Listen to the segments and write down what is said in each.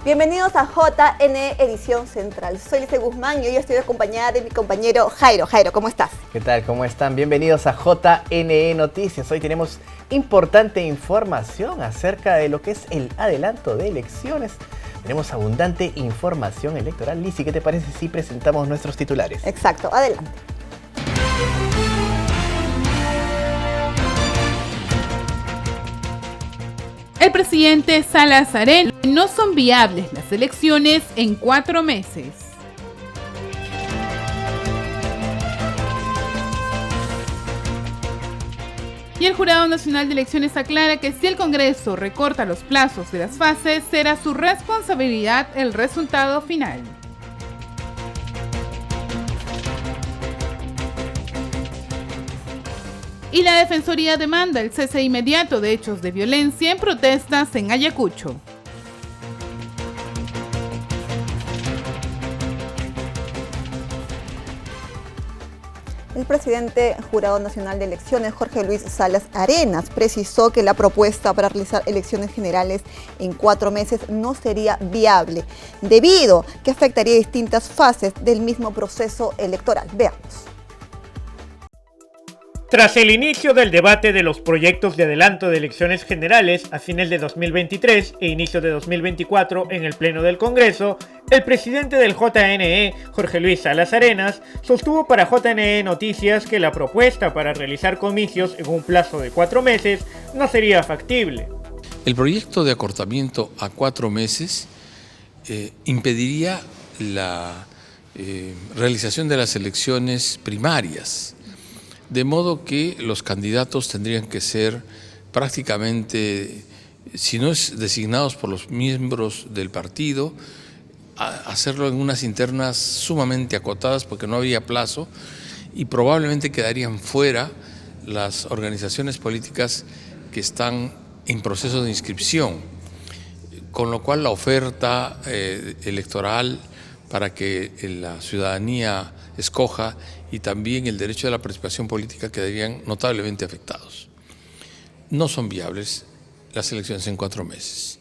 Bienvenidos a JNE Edición Central. Soy Lice Guzmán y hoy estoy acompañada de mi compañero Jairo. Jairo, ¿cómo estás? ¿Qué tal? ¿Cómo están? Bienvenidos a JNE Noticias. Hoy tenemos importante información acerca de lo que es el adelanto de elecciones. Tenemos abundante información electoral. Lizzy, ¿qué te parece si presentamos nuestros titulares? Exacto, adelante. El presidente Salas Arenas: no son viables las elecciones en 4 meses. Y el Jurado Nacional de Elecciones aclara que si el Congreso recorta los plazos de las fases, será su responsabilidad el resultado final. Y la Defensoría demanda el cese inmediato de hechos de violencia en protestas en Ayacucho. El presidente Jurado Nacional de Elecciones, Jorge Luis Salas Arenas, precisó que la propuesta para realizar elecciones generales en 4 meses no sería viable, debido a que afectaría distintas fases del mismo proceso electoral. Veamos. Tras el inicio del debate de los proyectos de adelanto de elecciones generales a fines de 2023 e inicio de 2024 en el Pleno del Congreso, el presidente del JNE, Jorge Luis Salas Arenas, sostuvo para JNE Noticias que la propuesta para realizar comicios en un plazo de 4 meses no sería factible. El proyecto de acortamiento a 4 meses impediría la realización de las elecciones primarias. De modo que los candidatos tendrían que ser prácticamente, si no es designados por los miembros del partido, hacerlo en unas internas sumamente acotadas porque no habría plazo y probablemente quedarían fuera las organizaciones políticas que están en proceso de inscripción, con lo cual la oferta electoral para que la ciudadanía escoja y también el derecho de la participación política quedarían notablemente afectados. No son viables las elecciones en 4 meses.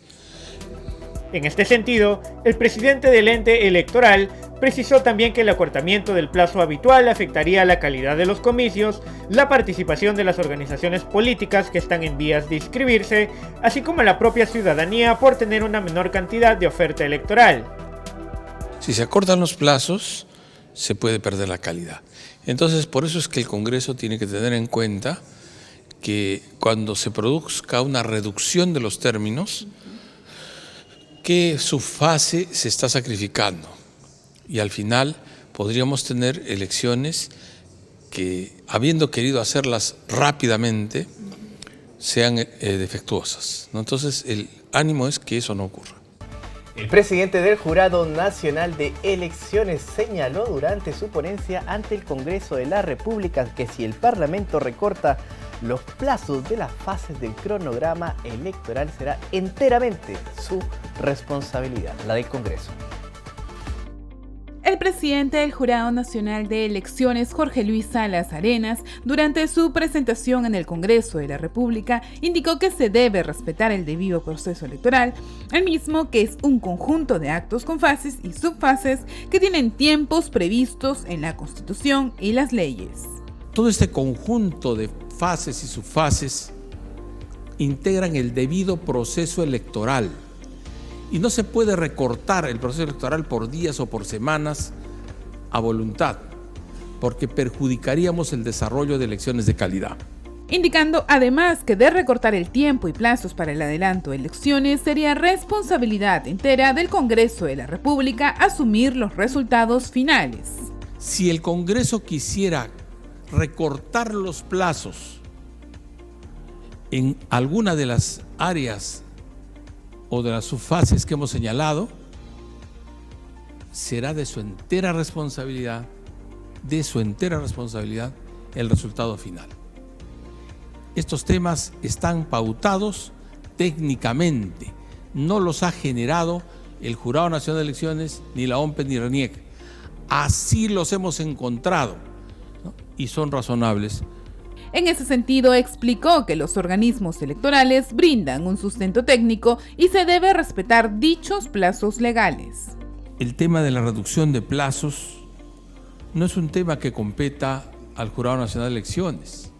En este sentido, el presidente del ente electoral precisó también que el acortamiento del plazo habitual afectaría la calidad de los comicios, la participación de las organizaciones políticas que están en vías de inscribirse, así como la propia ciudadanía por tener una menor cantidad de oferta electoral. Si se acortan los plazos, se puede perder la calidad. Entonces, por eso es que el Congreso tiene que tener en cuenta que cuando se produzca una reducción de los términos, que su fase se está sacrificando y al final podríamos tener elecciones que, habiendo querido hacerlas rápidamente, sean defectuosas, ¿no? Entonces, el ánimo es que eso no ocurra. El presidente del Jurado Nacional de Elecciones señaló durante su ponencia ante el Congreso de la República que si el Parlamento recorta los plazos de las fases del cronograma electoral será enteramente su responsabilidad, la del Congreso. El presidente del Jurado Nacional de Elecciones, Jorge Luis Salas Arenas, durante su presentación en el Congreso de la República, indicó que se debe respetar el debido proceso electoral, el mismo que es un conjunto de actos con fases y subfases que tienen tiempos previstos en la Constitución y las leyes. Todo este conjunto de fases y subfases integran el debido proceso electoral. Y no se puede recortar el proceso electoral por días o por semanas a voluntad, porque perjudicaríamos el desarrollo de elecciones de calidad. Indicando además que de recortar el tiempo y plazos para el adelanto de elecciones sería responsabilidad entera del Congreso de la República asumir los resultados finales. Si el Congreso quisiera recortar los plazos en alguna de las áreas o de las subfases que hemos señalado, será de su entera responsabilidad el resultado final. Estos temas están pautados técnicamente, no los ha generado el Jurado Nacional de Elecciones, ni la OMPE, ni RENIEC. Así los hemos encontrado, ¿no? Y son razonables. En ese sentido, explicó que los organismos electorales brindan un sustento técnico y se debe respetar dichos plazos legales. El tema de la reducción de plazos no es un tema que competa al Jurado Nacional de Elecciones.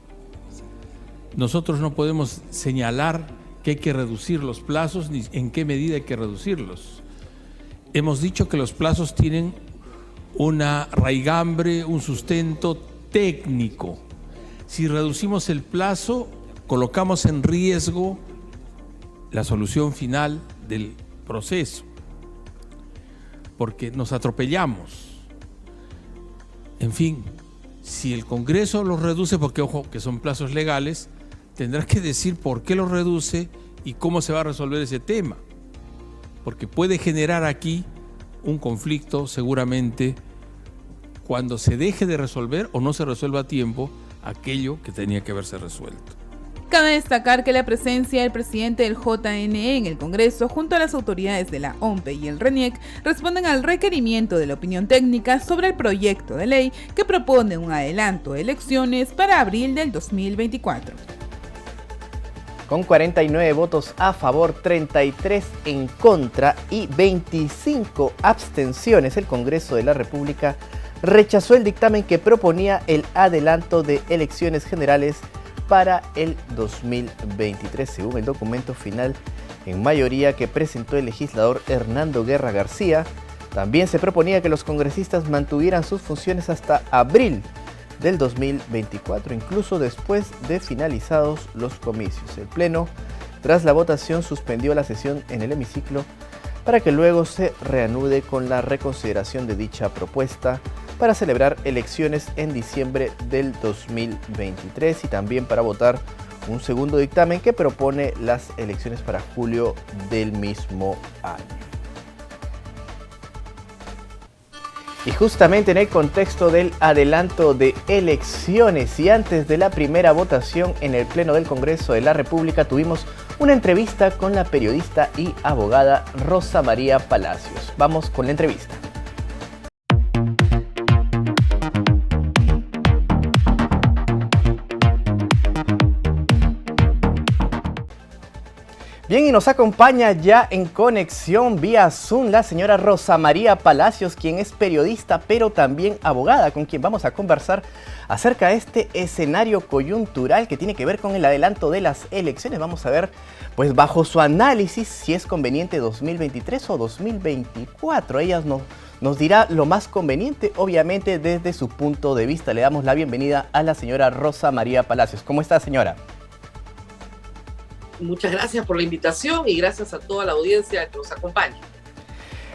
Nosotros no podemos señalar que hay que reducir los plazos ni en qué medida hay que reducirlos. Hemos dicho que los plazos tienen una raigambre, un sustento técnico. Si reducimos el plazo, colocamos en riesgo la solución final del proceso, porque nos atropellamos. En fin, si el Congreso los reduce, porque ojo que son plazos legales, tendrá que decir por qué los reduce y cómo se va a resolver ese tema, porque puede generar aquí un conflicto seguramente cuando se deje de resolver o no se resuelva a tiempo aquello que tenía que haberse resuelto. Cabe destacar que la presencia del presidente del JNE en el Congreso junto a las autoridades de la OMPE y el RENIEC responden al requerimiento de la opinión técnica sobre el proyecto de ley que propone un adelanto de elecciones para abril del 2024. Con 49 votos a favor, 33 en contra y 25 abstenciones, el Congreso de la República rechazó el dictamen que proponía el adelanto de elecciones generales para el 2023, según el documento final en mayoría que presentó el legislador Hernando Guerra García. También se proponía que los congresistas mantuvieran sus funciones hasta abril del 2024, incluso después de finalizados los comicios. El Pleno, tras la votación, suspendió la sesión en el hemiciclo para que luego se reanude con la reconsideración de dicha propuesta para celebrar elecciones en diciembre del 2023 y también para votar un segundo dictamen que propone las elecciones para julio del mismo año. Y justamente en el contexto del adelanto de elecciones y antes de la primera votación en el Pleno del Congreso de la República, tuvimos una entrevista con la periodista y abogada Rosa María Palacios. Vamos con la entrevista. Bien, y nos acompaña ya en conexión vía Zoom la señora Rosa María Palacios, quien es periodista pero también abogada, con quien vamos a conversar acerca de este escenario coyuntural que tiene que ver con el adelanto de las elecciones. Vamos a ver, pues bajo su análisis, si es conveniente 2023 o 2024. Ella nos dirá lo más conveniente, obviamente desde su punto de vista. Le damos la bienvenida a la señora Rosa María Palacios. ¿Cómo está, señora? Muchas gracias por la invitación y gracias a toda la audiencia que nos acompaña.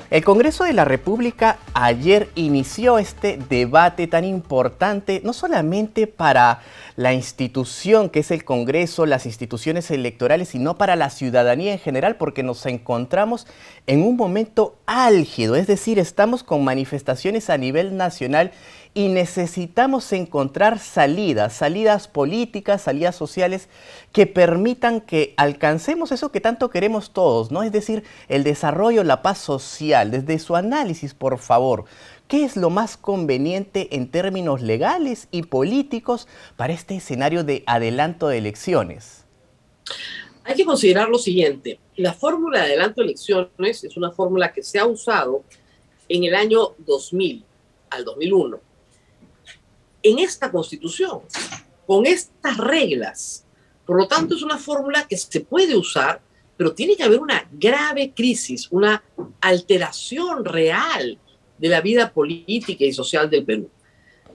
El Congreso de la República ayer inició este debate tan importante, no solamente para la institución que es el Congreso, las instituciones electorales, sino para la ciudadanía en general, porque nos encontramos en un momento álgido, es decir, estamos con manifestaciones a nivel nacional y necesitamos encontrar salidas políticas, salidas sociales que permitan que alcancemos eso que tanto queremos todos, ¿no? Es decir, el desarrollo, la paz social. Desde su análisis, por favor, ¿qué es lo más conveniente en términos legales y políticos para este escenario de adelanto de elecciones? Hay que considerar lo siguiente. La fórmula de adelanto de elecciones es una fórmula que se ha usado en el año 2000 al 2001. En esta Constitución, con estas reglas. Por lo tanto, es una fórmula que se puede usar, pero tiene que haber una grave crisis, una alteración real de la vida política y social del Perú.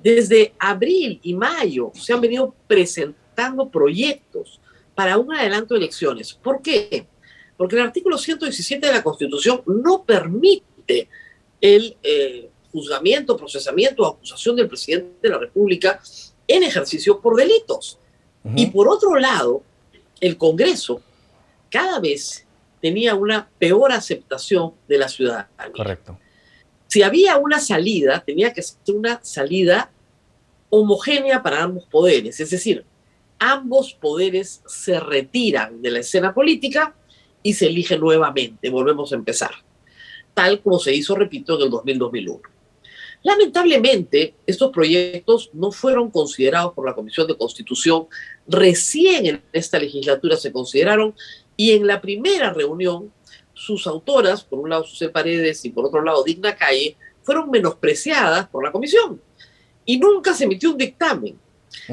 Desde abril y mayo se han venido presentando proyectos para un adelanto de elecciones. ¿Por qué? Porque el artículo 117 de la Constitución no permite el juzgamiento, procesamiento o acusación del presidente de la República en ejercicio por delitos. Y por otro lado, el Congreso cada vez tenía una peor aceptación de la ciudadanía. Correcto. Si había una salida, tenía que ser una salida homogénea para ambos poderes. Es decir, ambos poderes se retiran de la escena política y se elige nuevamente. Volvemos a empezar. Tal como se hizo, repito, en el 2000-2001. Lamentablemente, estos proyectos no fueron considerados por la Comisión de Constitución. Recién en esta legislatura se consideraron y en la primera reunión sus autoras, por un lado Susé Paredes y por otro lado Digna Calle, fueron menospreciadas por la Comisión y nunca se emitió un dictamen.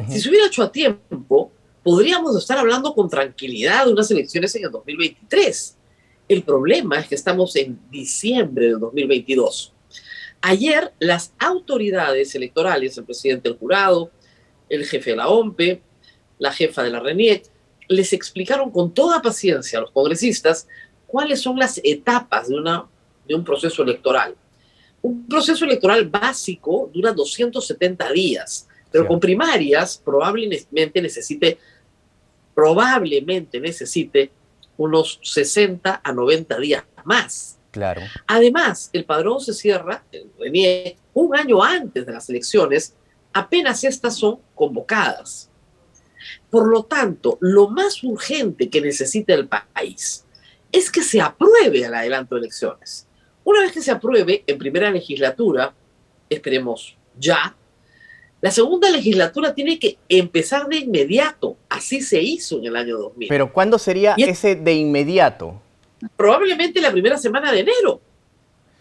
Si se hubiera hecho a tiempo, podríamos estar hablando con tranquilidad de unas elecciones en el 2023. El problema es que estamos en diciembre del 2022. Ayer las autoridades electorales, el presidente del jurado, el jefe de la OMPE, la jefa de la RENIEC, les explicaron con toda paciencia a los congresistas cuáles son las etapas de un proceso electoral. Un proceso electoral básico dura 270 días, pero con primarias probablemente necesite unos 60 a 90 días más. Claro. Además, el padrón se cierra, el RENIEC, un año antes de las elecciones, apenas estas son convocadas. Por lo tanto, lo más urgente que necesita el país es que se apruebe el adelanto de elecciones. Una vez que se apruebe en primera legislatura, esperemos ya, la segunda legislatura tiene que empezar de inmediato. Así se hizo en el año 2000. Pero ¿cuándo sería ese de inmediato? Probablemente la primera semana de enero.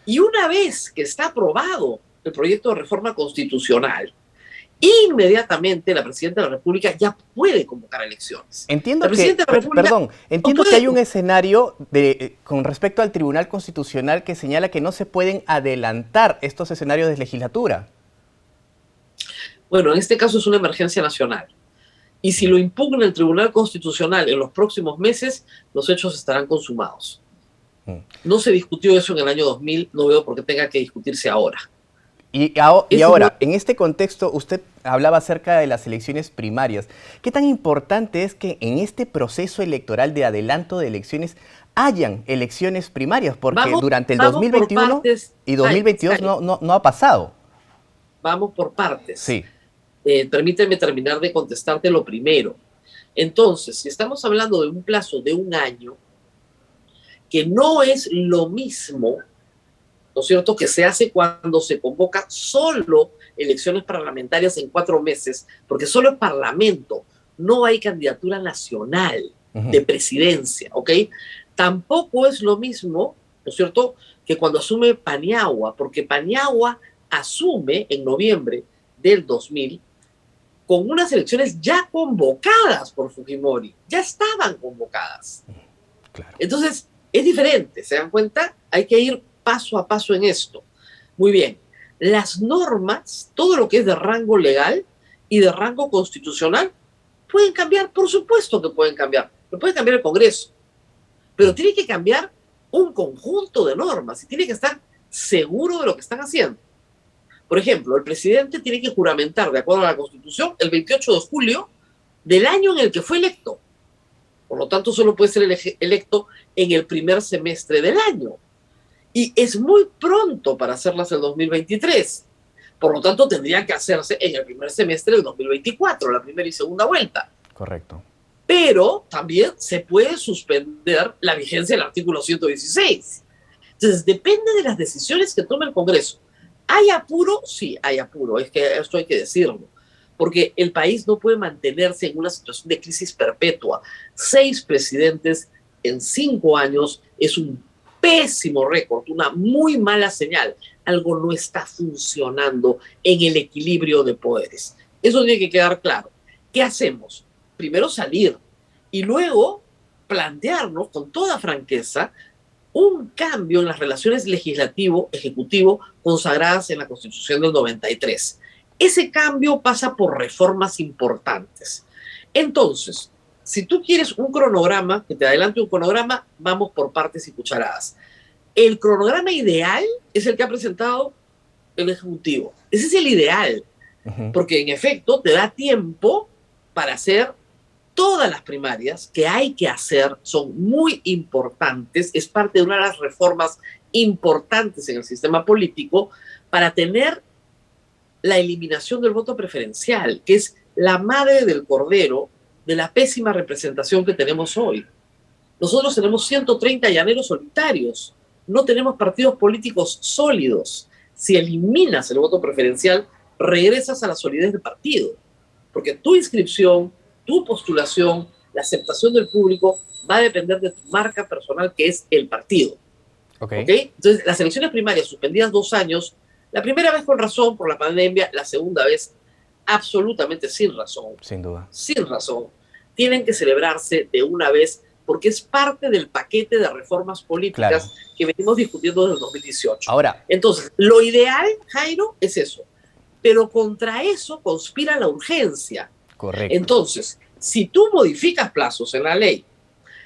Y una vez que está aprobado el proyecto de reforma constitucional, inmediatamente la Presidenta de la República ya puede convocar elecciones. Entiendo que hay un escenario con respecto al Tribunal Constitucional que señala que no se pueden adelantar estos escenarios de legislatura. Bueno, en este caso es una emergencia nacional. Y si lo impugna el Tribunal Constitucional en los próximos meses, los hechos estarán consumados. No se discutió eso en el año 2000, no veo por qué tenga que discutirse ahora. Y ahora, en este contexto, usted hablaba acerca de las elecciones primarias. ¿Qué tan importante es que en este proceso electoral de adelanto de elecciones hayan elecciones primarias? Porque durante el 2021 y 2022 no ha pasado. Vamos por partes. Sí. Permíteme terminar de contestarte lo primero. Entonces, si estamos hablando de un plazo de un año, que no es lo mismo, ¿no es cierto?, que se hace cuando se convoca solo elecciones parlamentarias en 4 meses, porque solo es parlamento, no hay candidatura nacional de presidencia, ¿ok? Tampoco es lo mismo, ¿no es cierto?, que cuando asume Paniagua, porque Paniagua asume en noviembre del 2000 con unas elecciones ya convocadas por Fujimori, ya estaban convocadas. Claro. Entonces, es diferente, ¿se dan cuenta? Hay que ir paso a paso en esto. Muy bien, las normas, todo lo que es de rango legal y de rango constitucional, pueden cambiar, por supuesto que pueden cambiar, pero puede cambiar el Congreso, pero tiene que cambiar un conjunto de normas y tiene que estar seguro de lo que están haciendo. Por ejemplo, el presidente tiene que juramentar, de acuerdo a la Constitución, el 28 de julio del año en el que fue electo. Por lo tanto, solo puede ser electo en el primer semestre del año. Y es muy pronto para hacerlas en 2023. Por lo tanto, tendrían que hacerse en el primer semestre del 2024, la primera y segunda vuelta. Correcto. Pero también se puede suspender la vigencia del artículo 116. Entonces, depende de las decisiones que tome el Congreso. ¿Hay apuro? Sí, hay apuro. Es que esto hay que decirlo. Porque el país no puede mantenerse en una situación de crisis perpetua. 6 presidentes en 5 años es un pésimo récord, una muy mala señal. Algo no está funcionando en el equilibrio de poderes. Eso tiene que quedar claro. ¿Qué hacemos? Primero salir y luego plantearnos con toda franqueza un cambio en las relaciones legislativo-ejecutivo consagradas en la Constitución del 93. Ese cambio pasa por reformas importantes. Entonces, si tú quieres un cronograma, que te adelante un cronograma, vamos por partes y cucharadas. El cronograma ideal es el que ha presentado el Ejecutivo. Ese es el ideal, porque en efecto te da tiempo para hacer todas las primarias que hay que hacer, son muy importantes, es parte de una de las reformas importantes en el sistema político para tener la eliminación del voto preferencial, que es la madre del cordero de la pésima representación que tenemos hoy. Nosotros tenemos 130 llaneros solitarios, no tenemos partidos políticos sólidos. si eliminas el voto preferencial, regresas a la solidez del partido. Porque tu inscripción, tu postulación, la aceptación del público va a depender de tu marca personal, que es el partido. ¿Okay? Entonces, las elecciones primarias suspendidas 2 años, la primera vez con razón por la pandemia, la segunda vez absolutamente sin razón. Sin duda. Sin razón. Tienen que celebrarse de una vez porque es parte del paquete de reformas políticas que venimos discutiendo desde el 2018. Ahora, entonces, lo ideal, Jairo, es eso. Pero contra eso conspira la urgencia. Correcto. Entonces, si tú modificas plazos en la ley,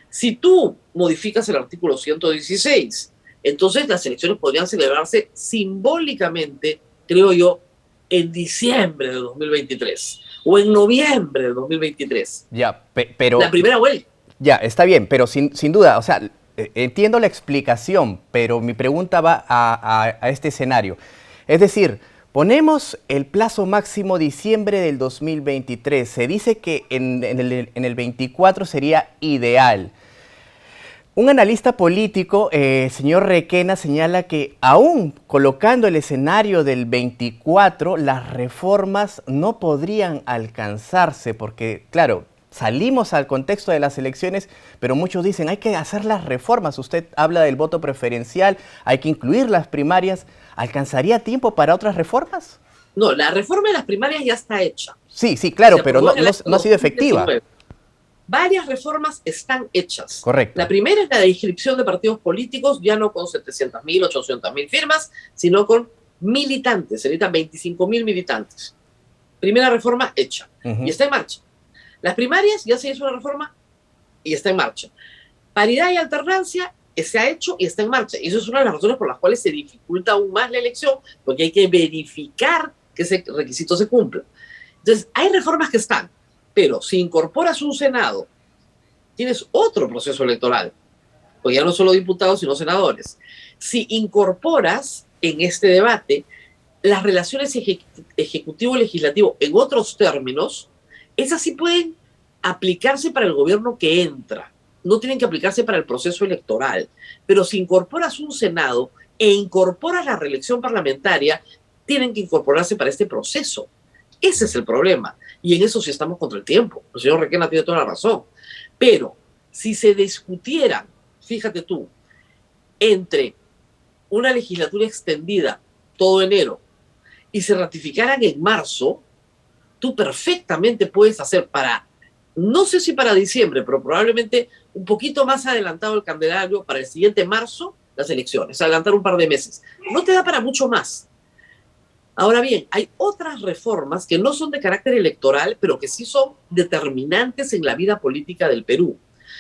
si tú modificas el artículo 116, entonces las elecciones podrían celebrarse simbólicamente, creo yo, en diciembre de 2023 o en noviembre de 2023. Ya, pero... La primera vuelta. Ya, está bien, pero sin duda, o sea, entiendo la explicación, pero mi pregunta va a este escenario. Es decir, ponemos el plazo máximo diciembre del 2023. Se dice que en el 24 sería ideal. Un analista político, señor Requena, señala que aún colocando el escenario del 24, las reformas no podrían alcanzarse porque, claro, salimos al contexto de las elecciones, pero muchos dicen hay que hacer las reformas. Usted habla del voto preferencial, hay que incluir las primarias. ¿Alcanzaría tiempo para otras reformas? No, la reforma de las primarias ya está hecha. Sí, pero no ha sido efectiva. Varias reformas están hechas. Correcto. La primera es la de inscripción de partidos políticos, ya no con 700.000, 800.000 firmas, sino con militantes. Se necesitan 25.000 militantes. Primera reforma hecha. Y está en marcha. Las primarias ya se hizo una reforma y está en marcha. Paridad y alternancia se ha hecho y está en marcha. Y eso es una de las razones por las cuales se dificulta aún más la elección, porque hay que verificar que ese requisito se cumpla. Entonces, hay reformas que están, pero si incorporas un Senado, tienes otro proceso electoral, porque ya no solo diputados, sino senadores. Si incorporas en este debate las relaciones ejecutivo-legislativo en otros términos, esas sí pueden aplicarse para el gobierno que entra. No tienen que aplicarse para el proceso electoral. Pero si incorporas un Senado e incorporas la reelección parlamentaria, tienen que incorporarse para este proceso. Ese es el problema. Y en eso sí estamos contra el tiempo. El señor Requena tiene toda la razón. Pero si se discutieran, fíjate tú, entre una legislatura extendida todo enero y se ratificaran en marzo, tú perfectamente puedes hacer para, no sé si para diciembre, pero probablemente un poquito más adelantado el calendario para el siguiente marzo, las elecciones, adelantar un par de meses. No te da para mucho más. Ahora bien, hay otras reformas que no son de carácter electoral, pero que sí son determinantes en la vida política del Perú.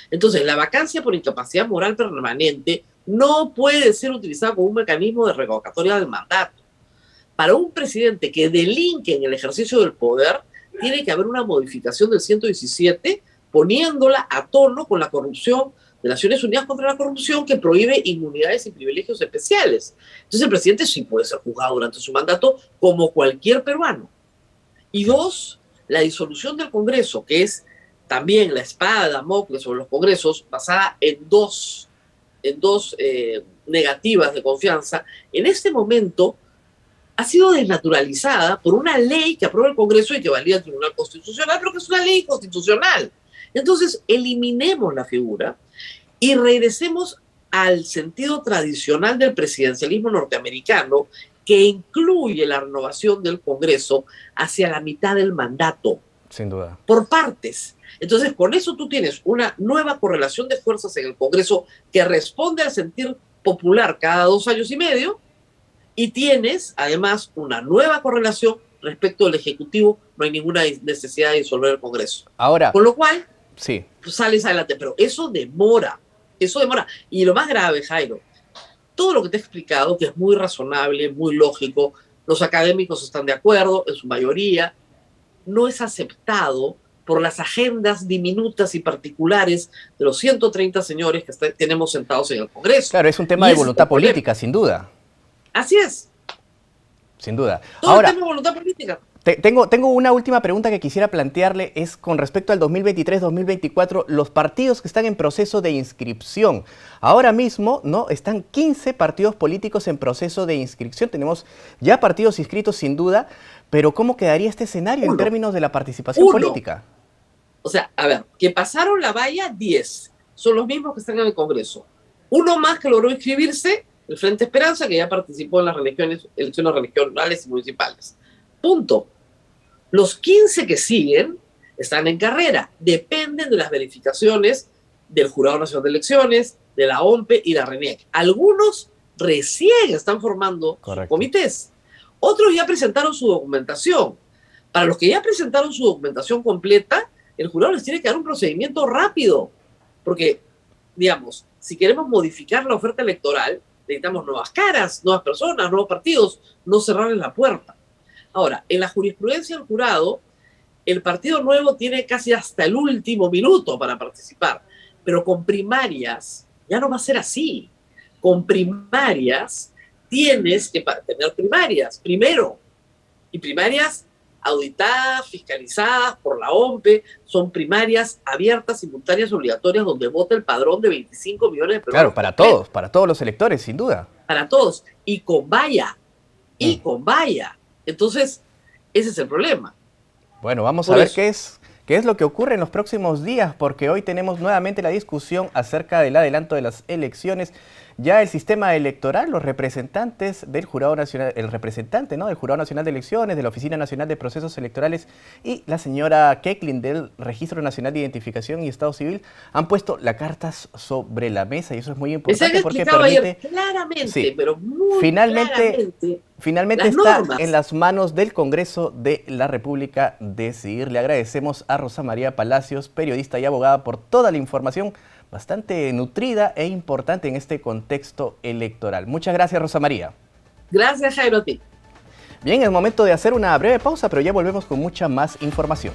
Entonces, la vacancia por incapacidad moral permanente no puede ser utilizada como un mecanismo de revocatoria del mandato. Para un presidente que delinque en el ejercicio del poder, tiene que haber una modificación del 117 poniéndola a tono con la corrupción de Naciones Unidas contra la Corrupción, que prohíbe inmunidades y privilegios especiales. Entonces el presidente sí puede ser juzgado durante su mandato como cualquier peruano. Y 2, la disolución del Congreso, que es también la espada de Damocles sobre los congresos, basada en dos negativas de confianza, en este momento ha sido desnaturalizada por una ley que aprueba el Congreso y que valida el Tribunal Constitucional, pero que es una ley constitucional. Entonces, eliminemos la figura y regresemos al sentido tradicional del presidencialismo norteamericano, que incluye la renovación del Congreso hacia la mitad del mandato. Sin duda. Por partes. Entonces, con eso tú tienes una nueva correlación de fuerzas en el Congreso que responde al sentir popular cada 2 años y medio, y tienes, además, una nueva correlación respecto al Ejecutivo. No hay ninguna necesidad de disolver el Congreso. Ahora, con lo cual, sí, pues sales adelante. Pero eso demora. Eso demora. Y lo más grave, Jairo, todo lo que te he explicado, que es muy razonable, muy lógico, los académicos están de acuerdo, en su mayoría, no es aceptado por las agendas diminutas y particulares de los 130 señores que tenemos sentados en el Congreso. Claro, es un tema de voluntad política, sin duda. Así es. Sin duda. Todo Ahora, el tema de voluntad política. Tengo una última pregunta que quisiera plantearle, es con respecto al 2023-2024, los partidos que están en proceso de inscripción. Ahora mismo, ¿no?, están 15 partidos políticos en proceso de inscripción. Tenemos ya partidos inscritos sin duda, pero ¿cómo quedaría este escenario en términos de la participación política? O sea, a ver, que pasaron la valla 10, son los mismos que están en el Congreso. Uno más que logró inscribirse, el Frente Esperanza, que ya participó en las elecciones regionales y municipales. Punto. Los 15 que siguen están en carrera, dependen de las verificaciones del Jurado Nacional de Elecciones, de la OMPE y la RENIEC. Algunos recién están formando comités. Otros ya presentaron su documentación. Para los que ya presentaron su documentación completa, el jurado les tiene que dar un procedimiento rápido. Porque, digamos, si queremos modificar la oferta electoral, necesitamos nuevas caras, nuevas personas, nuevos partidos, no cerrarles la puerta. Ahora, en la jurisprudencia del jurado, el partido nuevo tiene casi hasta el último minuto para participar, pero con primarias ya no va a ser así. Con primarias tienes que tener primarias primero, y primarias auditadas, fiscalizadas por la OMPE, son primarias abiertas, simultáneas, obligatorias, donde vota el padrón de 25 millones de personas. Claro, para todos los electores, sin duda. Para todos, y con valla, Entonces, ese es el problema. Bueno, vamos a ver qué es lo que ocurre en los próximos días, porque hoy tenemos nuevamente la discusión acerca del adelanto de las elecciones. Ya el sistema electoral, los representantes del Jurado Nacional, el representante, ¿no?, del Jurado Nacional de Elecciones, de la Oficina Nacional de Procesos Electorales y la señora Keklin del Registro Nacional de Identificación y Estado Civil han puesto las cartas sobre la mesa, y eso es muy importante porque permite ayer claramente, sí, pero muy finalmente está en las manos del Congreso de la República decidir. Le agradecemos a Rosa María Palacios, periodista y abogada, por toda la información bastante nutrida e importante en este contexto electoral. Muchas gracias, Rosa María. Gracias, Jairo, a ti. Bien, es momento de hacer una breve pausa, pero ya volvemos con mucha más información.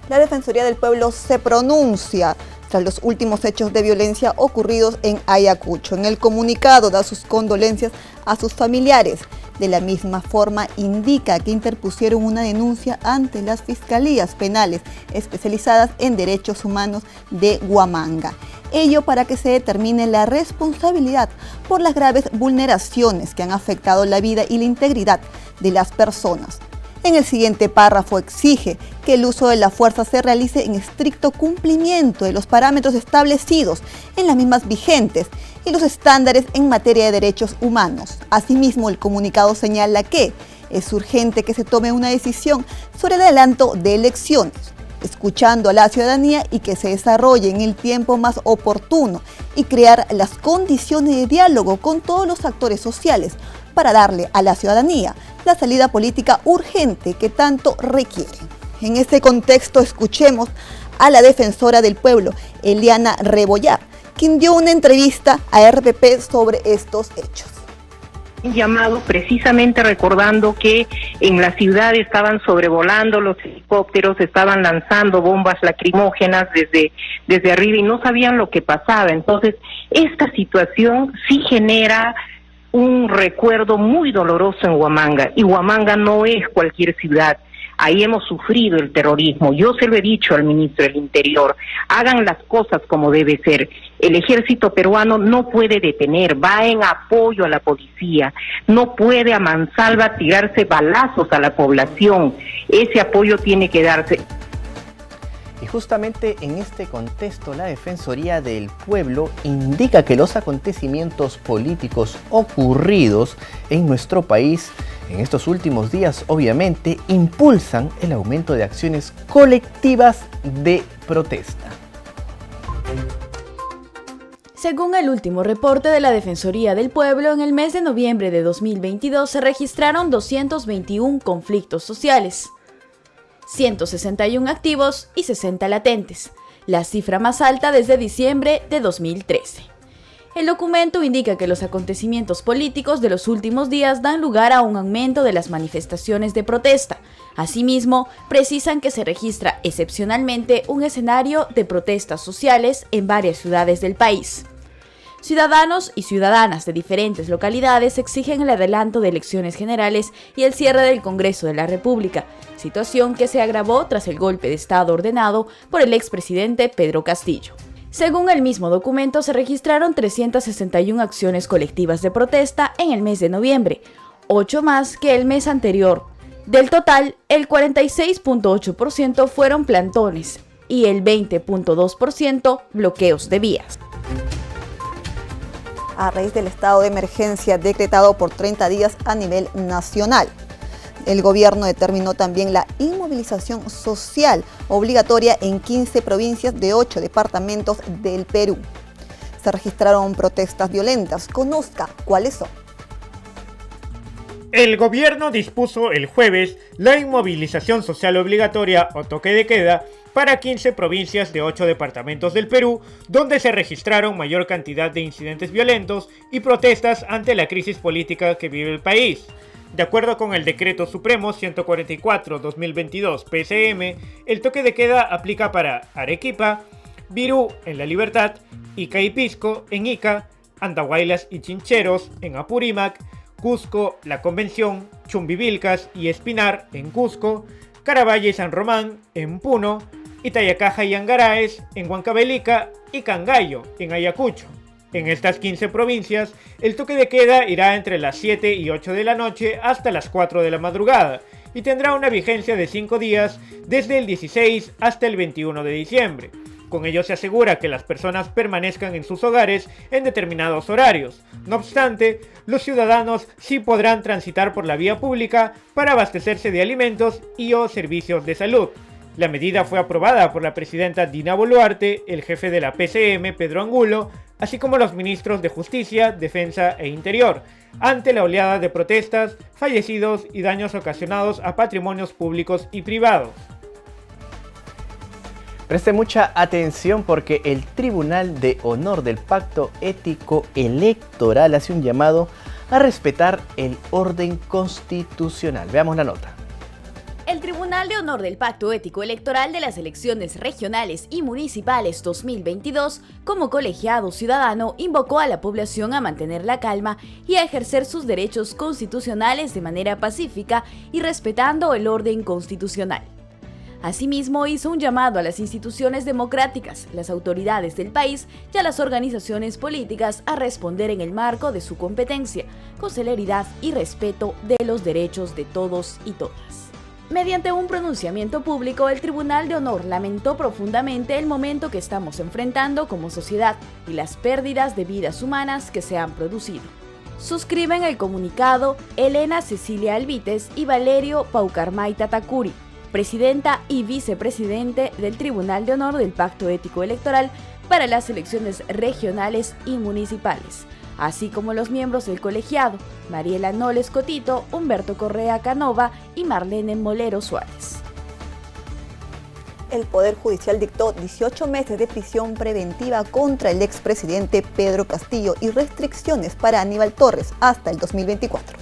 La Defensoría del Pueblo se pronuncia tras los últimos hechos de violencia ocurridos en Ayacucho. En el comunicado da sus condolencias a sus familiares. De la misma forma indica que interpusieron una denuncia ante las fiscalías penales especializadas en derechos humanos de Huamanga. Ello para que se determine la responsabilidad por las graves vulneraciones que han afectado la vida y la integridad de las personas. En el siguiente párrafo exige que el uso de la fuerza se realice en estricto cumplimiento de los parámetros establecidos en las mismas vigentes y los estándares en materia de derechos humanos. Asimismo, el comunicado señala que es urgente que se tome una decisión sobre el adelanto de elecciones, escuchando a la ciudadanía y que se desarrolle en el tiempo más oportuno y crear las condiciones de diálogo con todos los actores sociales para darle a la ciudadanía la salida política urgente que tanto requiere. En este contexto, escuchemos a la defensora del pueblo, Eliana Rebollar, quien dio una entrevista a RPP sobre estos hechos. Un llamado precisamente recordando que en la ciudad estaban sobrevolando los helicópteros, estaban lanzando bombas lacrimógenas desde arriba y no sabían lo que pasaba. Entonces, esta situación sí genera un recuerdo muy doloroso en Huamanga, y Huamanga no es cualquier ciudad. Ahí hemos sufrido el terrorismo. Yo se lo he dicho al ministro del Interior, hagan las cosas como debe ser. El ejército peruano no puede detener, va en apoyo a la policía, no puede a mansalva tirarse balazos a la población. Ese apoyo tiene que darse. Y justamente en este contexto, la Defensoría del Pueblo indica que los acontecimientos políticos ocurridos en nuestro país en estos últimos días, obviamente, impulsan el aumento de acciones colectivas de protesta. Según el último reporte de la Defensoría del Pueblo, en el mes de noviembre de 2022 se registraron 221 conflictos sociales, 161 activos y 60 latentes, la cifra más alta desde diciembre de 2013. El documento indica que los acontecimientos políticos de los últimos días dan lugar a un aumento de las manifestaciones de protesta. Asimismo, precisan que se registra excepcionalmente un escenario de protestas sociales en varias ciudades del país. Ciudadanos y ciudadanas de diferentes localidades exigen el adelanto de elecciones generales y el cierre del Congreso de la República, situación que se agravó tras el golpe de Estado ordenado por el expresidente Pedro Castillo. Según el mismo documento, se registraron 361 acciones colectivas de protesta en el mes de noviembre, 8 más que el mes anterior. Del total, el 46.8% fueron plantones y el 20.2% bloqueos de vías. A raíz del estado de emergencia decretado por 30 días a nivel nacional, el gobierno determinó también la inmovilización social obligatoria en 15 provincias de 8 departamentos del Perú. Se registraron protestas violentas. Conozca cuáles son. El gobierno dispuso el jueves la inmovilización social obligatoria o toque de queda para 15 provincias de 8 departamentos del Perú, donde se registraron mayor cantidad de incidentes violentos y protestas ante la crisis política que vive el país. De acuerdo con el Decreto Supremo 144/2022 PCM, el toque de queda aplica para Arequipa, Virú en La Libertad, Ica y Pisco en Ica, Andahuaylas y Chincheros en Apurímac, Cusco, La Convención, Chumbivilcas y Espinar en Cusco, Carabaya y San Román en Puno, Itayacaja y Angaraes en Huancavelica y Cangallo en Ayacucho. En estas 15 provincias, el toque de queda irá entre las 7 y 8 de la noche hasta las 4 de la madrugada y tendrá una vigencia de 5 días desde el 16 hasta el 21 de diciembre. Con ello se asegura que las personas permanezcan en sus hogares en determinados horarios. No obstante, los ciudadanos sí podrán transitar por la vía pública para abastecerse de alimentos y o servicios de salud. La medida fue aprobada por la presidenta Dina Boluarte, el jefe de la PCM, Pedro Angulo, así como los ministros de Justicia, Defensa e Interior, ante la oleada de protestas, fallecidos y daños ocasionados a patrimonios públicos y privados. Preste mucha atención porque el Tribunal de Honor del Pacto Ético Electoral hace un llamado a respetar el orden constitucional. Veamos la nota. El Tribunal de Honor del Pacto Ético Electoral de las elecciones regionales y municipales 2022, como colegiado ciudadano, invocó a la población a mantener la calma y a ejercer sus derechos constitucionales de manera pacífica y respetando el orden constitucional. Asimismo, hizo un llamado a las instituciones democráticas, las autoridades del país y a las organizaciones políticas a responder en el marco de su competencia, con celeridad y respeto de los derechos de todos y todas. Mediante un pronunciamiento público, el Tribunal de Honor lamentó profundamente el momento que estamos enfrentando como sociedad y las pérdidas de vidas humanas que se han producido. Suscriben el comunicado Elena Cecilia Alvites y Valerio Paucarmay Tatacuri, presidenta y vicepresidente del Tribunal de Honor del Pacto Ético Electoral para las elecciones regionales y municipales, así como los miembros del colegiado, Mariela Noles Cotito, Humberto Correa Canova y Marlene Molero Suárez. El Poder Judicial dictó 18 meses de prisión preventiva contra el expresidente Pedro Castillo y restricciones para Aníbal Torres hasta el 2024.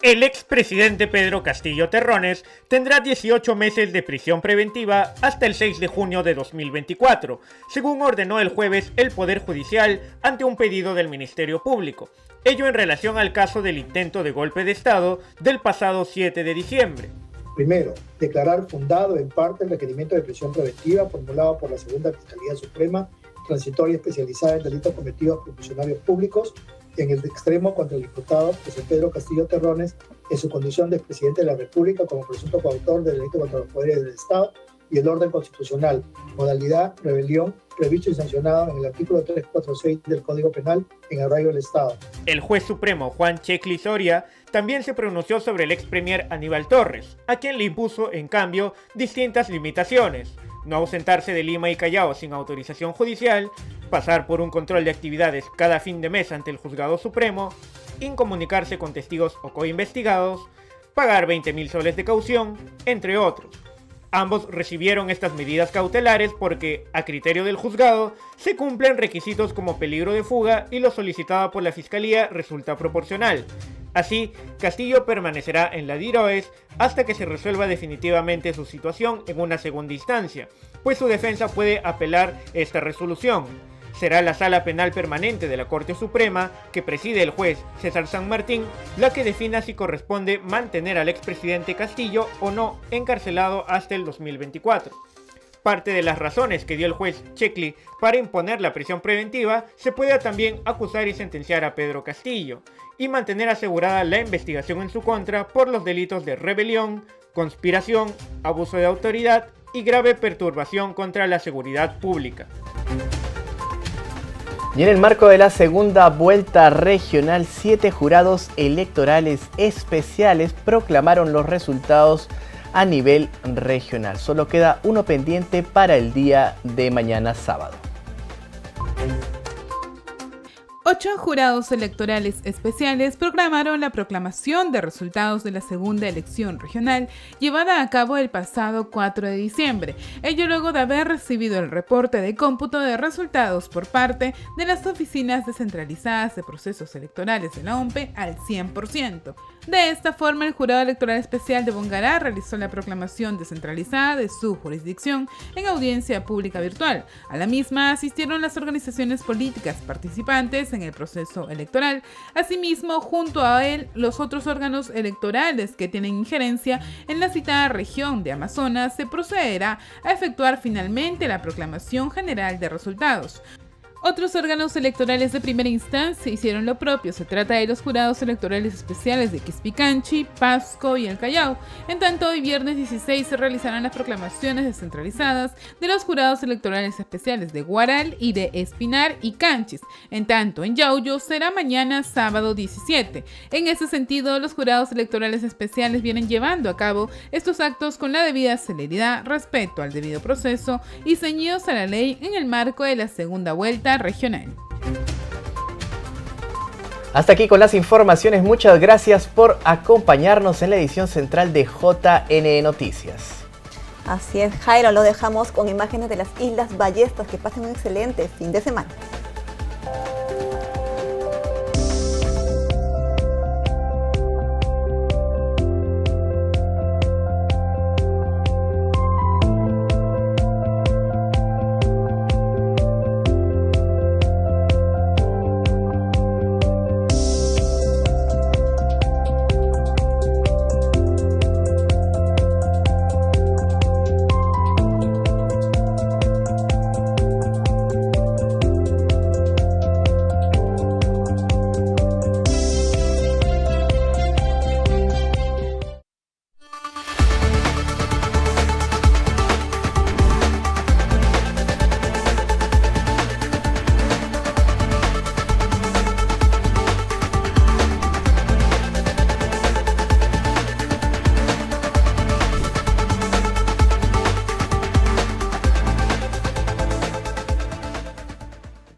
El expresidente Pedro Castillo Terrones tendrá 18 meses de prisión preventiva hasta el 6 de junio de 2024, según ordenó el jueves el Poder Judicial ante un pedido del Ministerio Público. Ello en relación al caso del intento de golpe de Estado del pasado 7 de diciembre. Primero, declarar fundado en parte el requerimiento de prisión preventiva formulado por la Segunda Fiscalía Suprema, transitoria especializada en delitos cometidos por funcionarios públicos, en el extremo contra el diputado José Pedro Castillo Terrones en su condición de expresidente de la República como presunto coautor del delito contra los poderes del Estado y el orden constitucional, modalidad rebelión, previsto y sancionado en el artículo 346 del Código Penal en arraigo del Estado. El juez supremo Juan Checli Soria también se pronunció sobre el ex premier Aníbal Torres, a quien le impuso, en cambio, distintas limitaciones: no ausentarse de Lima y Callao sin autorización judicial, pasar por un control de actividades cada fin de mes ante el Juzgado Supremo, incomunicarse con testigos o coinvestigados, pagar 20.000 soles de caución, entre otros. Ambos recibieron estas medidas cautelares porque, a criterio del juzgado, se cumplen requisitos como peligro de fuga y lo solicitado por la Fiscalía resulta proporcional. Así, Castillo permanecerá en la DIROES hasta que se resuelva definitivamente su situación en una segunda instancia, pues su defensa puede apelar esta resolución. Será la Sala Penal Permanente de la Corte Suprema, que preside el juez César San Martín, la que defina si corresponde mantener al expresidente Castillo o no encarcelado hasta el 2024. Parte de las razones que dio el juez Checli para imponer la prisión preventiva se puede también acusar y sentenciar a Pedro Castillo, y mantener asegurada la investigación en su contra por los delitos de rebelión, conspiración, abuso de autoridad y grave perturbación contra la seguridad pública. Y en el marco de la segunda vuelta regional, 7 jurados electorales especiales proclamaron los resultados a nivel regional. Solo queda uno pendiente para el día de mañana sábado. 8 jurados electorales especiales programaron la proclamación de resultados de la segunda elección regional llevada a cabo el pasado 4 de diciembre, ello luego de haber recibido el reporte de cómputo de resultados por parte de las oficinas descentralizadas de procesos electorales de la OMPE al 100%. De esta forma, el Jurado Electoral Especial de Bongará realizó la proclamación descentralizada de su jurisdicción en audiencia pública virtual. A la misma asistieron las organizaciones políticas participantes en el proceso electoral. Asimismo, junto a él, los otros órganos electorales que tienen injerencia en la citada región de Amazonas, se procederá a efectuar finalmente la proclamación general de resultados. Otros órganos electorales de primera instancia hicieron lo propio. Se trata de los jurados electorales especiales de Quispicanchi, Pasco y el Callao. En tanto, hoy viernes 16 se realizarán las proclamaciones descentralizadas de los jurados electorales especiales de Guaral y de Espinar y Canchis. En tanto, en Yauyos será mañana sábado 17. En ese sentido, los jurados electorales especiales vienen llevando a cabo estos actos con la debida celeridad, respeto al debido proceso y ceñidos a la ley en el marco de la segunda vuelta regional. Hasta aquí con las informaciones. Muchas gracias por acompañarnos en la edición central de JN Noticias. Así es, Jairo, lo dejamos con imágenes de las Islas Ballestas. Que pasen un excelente fin de semana.